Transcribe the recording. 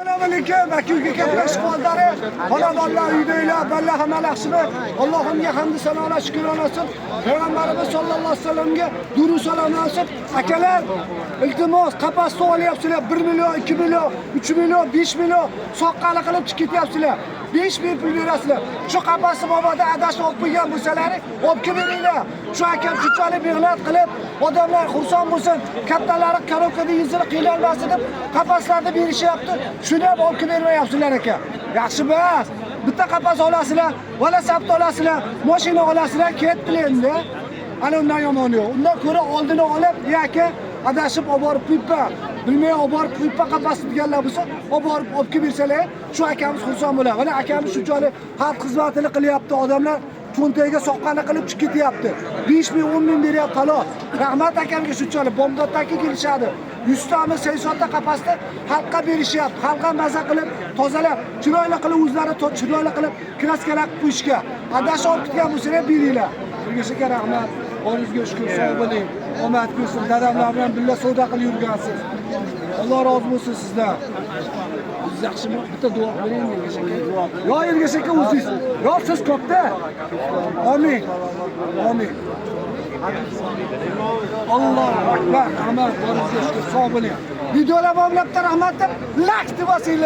Assalamualaikum, vakilga gaplashib qoldari. Xonadonlar, uydagilar, balla hamma yaxshimi? Allohimga hamd sanolar, shukr olsin. Payg'ambarimiz sollallohu alayhi vasallamga durud salom olsin. Akalar, iltimos, qafasda olyapsizlar. 1 million, 2 million, 3 million, 5 million soqqali qilib chiqib ketyapsizlar. 5 ming pul berasizlar. Shu qafasni boboda adashib olib qo'ygan bo'lsalar, olib kelinglar. Shu akam shunchalik mehnat qilib, odamlar xursand bo'lsin, kattalari korobkada yuzini qiynalmasin deb qafaslarni berishyapti. Shuni ham olib bermayapsizlar aka. Yaxshi emas. Bitta qapas olasizlar, vala sabta olasizlar, mashina olasizlar, ketdilar endi. Ana undan yomon yo'q. Undan ko'ra oldini olib, aka adashib olib borib pippa, bilmay olib borib pippa qapas deganlar bo'lsa, olib borib olib bersalar, shu akamiz xursand bo'ladi. Mana akamiz shunchalik xalq xizmatini qilyapti, odamlar cho'ntagiga soqqani qilib chiqib ketyapti. 5 ming, 10 ming beryapti xolos. Rahmat akamga shunchalik bomdoddan kelishadi. 100 tani 80 ta qafasda xalqqa berishyapti. Xalqqa maza qilib, tozalab, chiroyli qilib o'zlari chiroyli qilib kraskalar qo'yishga. Adashib olib ketgan bo'lsalar beringlar. Sizga rahmat. O'zingizga shukr, sog' bo'ling. Omad bo'lsin. Dadamlar bilan birga savdo qilib yurgansiz. Alloh rozi bo'lsin sizdan. Siz yaxshimi? Bitta duo qiling Ergash aka. Yo Ergash aka o'zingiz. Yo siz ko'pda. Amin. Amin. Allohu akbar. Rahmat, o'zingizga shukr, sog' bo'ling. Videolar bo'blabda rahmat deb like deb bosinglar.